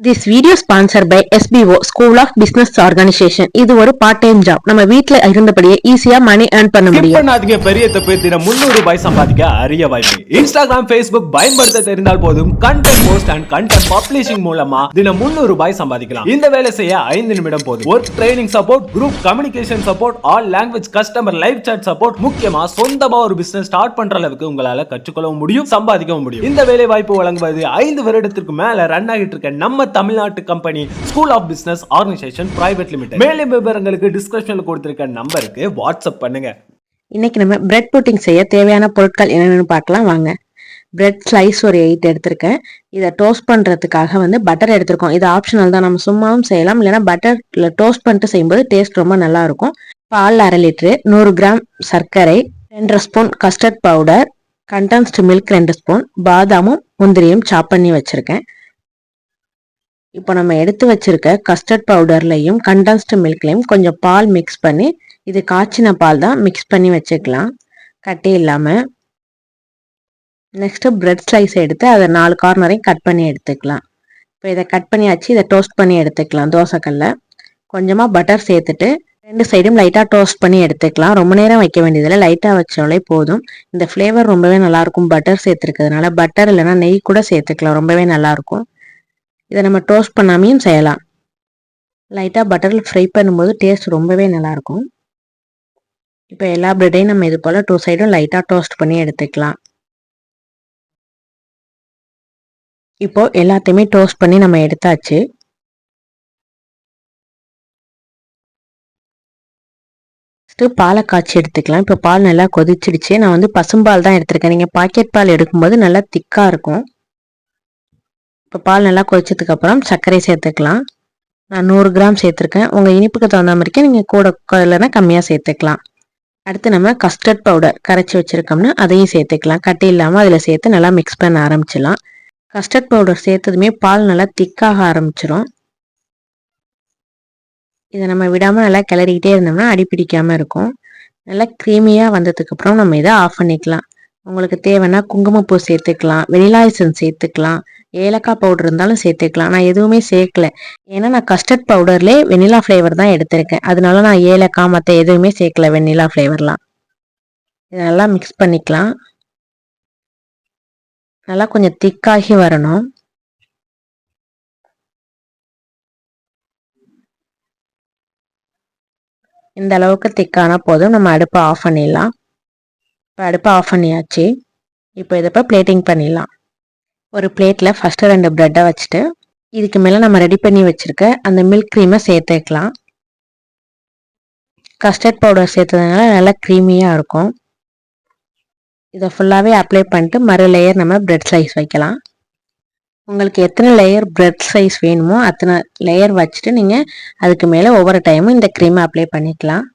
This video sponsored by SBO School of Business Organization. இது ஒரு part time job. நம்ம வீட்ல இருந்தபடியே ஈஸியா மணி earn பண்ண முடியும். ஸ்கிப் பண்ணாதீங்க, பெரிய தப்பு. தினம் 300 ரூபாய் சம்பாதிக்க அரிய வாய்ப்பு. Instagram, Facebook பயன்படுத்த தெரிந்தால் போதும். Content post and content publishing மூலமா தினம் 300 ரூபாய் சம்பாதிக்கலாம். இந்த வேலை செய்ய 5 நிமிடம் போதும். Work training support, group communication support, all language customer live chat support, முக்கியமா சொந்தமா ஒரு பிசினஸ் ஸ்டார்ட் பண்ற அளவுக்கு உங்களால கற்றுக்கொள்ளவும் முடியும், சம்பாதிக்கவும் முடியும். இந்த வேலை வாய்ப்பு வழங்குவது 5 வருடத்திற்கு மேல ரன் ஆகிட்டு இருக்க நம்ம தமிழ்நாட்டு company school of business organisation private limited. மேலும் விவரங்களுக்கு டிஸ்கிரிப்ஷன்ல கொடுத்திருக்க நம்பருக்கு வாட்ஸ்அப் பண்ணுங்க. இன்னைக்கு நம்ம பிரெட் புட்டிங் செய்ய தேவையான பொருட்கள் என்னென்னு பார்க்கலாம் வாங்க. பிரெட் ஸ்லைஸ் ஒரு 8 எடுத்திருக்கேன். இதை டோஸ்ட் பண்றதுக்காக பட்டர் எடுத்திருக்கோம். இது ஆப்ஷனல் தான், நம்ம சும்மாவும் செய்யலாம், இல்லைன்னா பட்டர்ல டோஸ்ட் பண்ணிட்டு செய்யும்போது டேஸ்ட் ரொம்ப நல்லா இருக்கும். பால் 1/2 லிட்டரு, 100 கிராம் சர்க்கரை, 2 spoon custard powder, condensed milk 2 spoon, பாதாமும் முந்திரியும் சாப் பண்ணி வச்சிருக்கேன். இப்போ நம்ம எடுத்து வச்சிருக்க கஸ்டர்ட் பவுடர்லையும் கண்டென்ஸ்டு மில்க்லையும் கொஞ்சம் பால் மிக்ஸ் பண்ணி, இது காய்ச்சின பால் தான், மிக்ஸ் பண்ணி வச்சுக்கலாம் கட்டி இல்லாம. நெக்ஸ்ட் பிரெட் ஸ்லைஸ் எடுத்து அதை 4 கார்னரையும் கட் பண்ணி எடுத்துக்கலாம். இப்போ இதை கட் பண்ணியாச்சு. இதை டோஸ்ட் பண்ணி எடுத்துக்கலாம் தோசைக்கல்ல. கொஞ்சமாக பட்டர் சேர்த்துட்டு 2 சைடும் லைட்டாக டோஸ்ட் பண்ணி எடுத்துக்கலாம். ரொம்ப நேரம் வைக்க வேண்டியதில்லை, லைட்டாக வச்சாலே போதும். இந்த ஃப்ளேவர் ரொம்பவே நல்லாயிருக்கும் பட்டர் சேர்த்துருக்கிறதுனால. பட்டர் இல்லைன்னா நெய் கூட சேர்த்துக்கலாம், ரொம்பவே நல்லாயிருக்கும். இதை நம்ம டோஸ்ட் பண்ணாமையும் செய்யலாம். லைட்டாக பட்டரில் ஃப்ரை பண்ணும்போது டேஸ்ட் ரொம்பவே நல்லாயிருக்கும். இப்போ எல்லா பிரெட்டையும் நம்ம இது போல் 2 சைடும் லைட்டாக டோஸ்ட் பண்ணி எடுத்துக்கலாம். இப்போ எல்லாத்தையுமே டோஸ்ட் பண்ணி நம்ம எடுத்தாச்சு. பாலை காய்ச்சி எடுத்துக்கலாம். இப்போ பால் நல்லா கொதிச்சிடுச்சு. நான் பசும்பால் தான் எடுத்திருக்கேன். நீங்கள் பாக்கெட் பால் எடுக்கும்போது நல்லா திக்காக இருக்கும். இப்போ பால் நல்லா கொதிச்சதுக்கு அப்புறம் சர்க்கரை சேர்த்துக்கலாம். நான் 100 கிராம் சேர்த்துருக்கேன். உங்கள் இனிப்புக்கு தகுந்த மாதிரிக்கு நீங்கள் கூட இல்லைன்னா கம்மியாக சேர்த்துக்கலாம். அடுத்து நம்ம கஸ்டர்ட் பவுடர் கரைச்சி வச்சுருக்கோம்னா அதையும் சேர்த்துக்கலாம். கட்டி இல்லாமல் அதில் சேர்த்து நல்லா மிக்ஸ் பண்ண ஆரம்பிச்சிடலாம். கஸ்டர்ட் பவுடர் சேர்த்ததுமே பால் நல்லா திக்காக ஆரம்பிச்சிடும். இதை நம்ம விடாமல் நல்லா கிளறிக்கிட்டே இருந்தோம்னா அடி பிடிக்காமல் இருக்கும். நல்லா க்ரீமியாக வந்ததுக்கப்புறம் நம்ம இதை ஆஃப் பண்ணிக்கலாம். உங்களுக்கு தேவைன்னா குங்குமப்பூ சேர்த்துக்கலாம், வெனிலா எசன்ஸ் சேர்த்துக்கலாம், ஏலக்காய் பவுடர் இருந்தாலும் சேர்த்துக்கலாம். நான் எதுவுமே சேர்க்கல, ஏன்னா நான் கஸ்டர்ட் பவுடர்லேயே வெனிலா ஃப்ளேவர் தான் எடுத்திருக்கேன். அதனால நான் ஏலக்காய் மற்ற எதுவுமே சேர்க்கல, வெனிலா ஃப்ளேவர்லாம். இதை நல்லா மிக்ஸ் பண்ணிக்கலாம். நல்லா கொஞ்சம் திக்காகி வரணும். இந்த அளவுக்கு திக்கான போதும் நம்ம அடுப்பை ஆஃப் பண்ணிடலாம். இப்போ அடுப்பை ஆஃப் பண்ணியாச்சு. இப்போ இதை பிளேட்டிங் பண்ணிடலாம். ஒரு பிளேட்டில் ஃபஸ்ட்டு 2 ப்ரெட்டை வச்சுட்டு இதுக்கு மேலே நம்ம ரெடி பண்ணி வச்சுருக்க அந்த மில்க் க்ரீமை சேர்த்துக்கலாம். கஸ்டர்ட் பவுடர் சேர்த்ததுனால நல்லா க்ரீமியாக இருக்கும். இதை ஃபுல்லாகவே அப்ளை பண்ணிட்டு மறு லேயர் நம்ம பிரெட் ஸ்லைஸ் வைக்கலாம். உங்களுக்கு எத்தனை லேயர் பிரெட் ஸ்லைஸ் வேணுமோ அத்தனை லேயர் வச்சுட்டு நீங்கள் அதுக்கு மேலே ஒவ்வொரு டைமும் இந்த க்ரீமை அப்ளை பண்ணிக்கலாம்.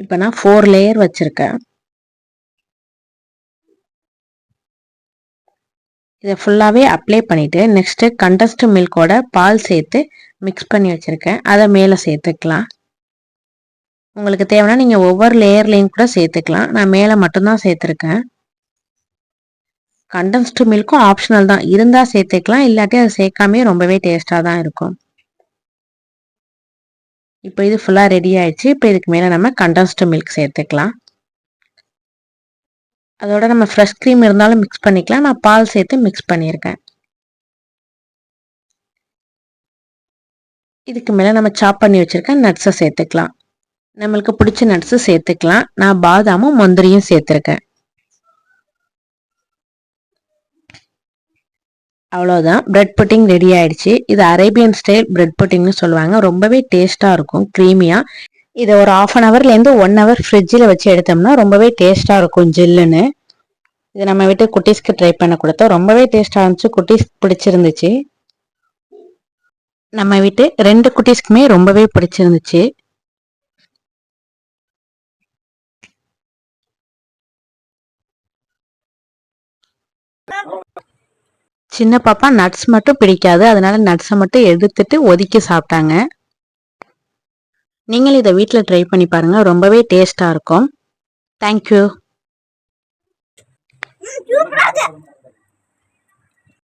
இப்போ நான் 4 லேயர் வச்சுருக்கேன். இதை ஃபுல்லாகவே அப்ளை பண்ணிவிட்டு நெக்ஸ்ட்டு கண்டென்ஸ்டு மில்கோட பால் சேர்த்து மிக்ஸ் பண்ணி வச்சுருக்கேன். அதை மேலே சேர்த்துக்கலாம். உங்களுக்கு தேவைன்னா நீங்கள் ஒவ்வொரு லேயர்லேயும் கூட சேர்த்துக்கலாம். நான் மேலே மட்டும்தான் சேர்த்துருக்கேன். கண்டென்ஸ்டு மில்க்கும் ஆப்ஷனல் தான், இருந்தால் சேர்த்துக்கலாம், இல்லாட்டி அதை சேர்க்காமே ரொம்பவே டேஸ்ட்டாக தான் இருக்கும். இப்போ இது ஃபுல்லாக ரெடி ஆயிடுச்சு. இப்போ இதுக்கு மேலே நம்ம கண்டென்ஸ்டு மில்க் சேர்த்துக்கலாம். அதோட நம்ம ஃப்ரெஷ் க்ரீம் இருந்தாலும் மிக்ஸ் பண்ணிக்கலாம். நான் பால் சேர்த்து மிக்ஸ் பண்ணியிருக்கேன். இதுக்கு மேலே நம்ம சாப் பண்ணி வச்சுருக்க நட்ஸை சேர்த்துக்கலாம். நம்மளுக்கு பிடிச்ச நட்ஸு சேர்த்துக்கலாம். நான் பாதாமும் முந்திரியும் சேர்த்துருக்கேன். அவ்வளோதான், பிரெட் புட்டிங் ரெடி ஆயிடுச்சு. இது அரேபியன் ஸ்டைல் பிரெட் புட்டிங்னு சொல்லுவாங்க. ரொம்பவே டேஸ்ட்டாக இருக்கும், க்ரீமியாக. இதை ஒரு 1/2 ஹவர்லேருந்து 1 ஹவர் ஃப்ரிட்ஜில் வச்சு எடுத்தோம்னா ரொம்பவே டேஸ்ட்டாக இருக்கும், ஜில்லுன்னு. இதை நம்ம வீட்டு குட்டீஸ்க்கு ட்ரை பண்ண கொடுத்தோம். ரொம்பவே டேஸ்ட்டாக இருந்துச்சு, குட்டீஸ் பிடிச்சிருந்துச்சு. நம்ம வீட்டு 2 குட்டீஸ்க்குமே ரொம்பவே பிடிச்சிருந்துச்சு. சின்ன பாப்பா நட்ஸ் மட்டும் பிடிக்காது, அதனால நட்ஸை மட்டும் எடுத்துட்டு ஒதுக்கி சாப்பிட்டாங்க. நீங்கள் இதை வீட்டில் ட்ரை பண்ணி பாருங்கள், ரொம்பவே டேஸ்ட்டாக இருக்கும். தேங்க்யூ.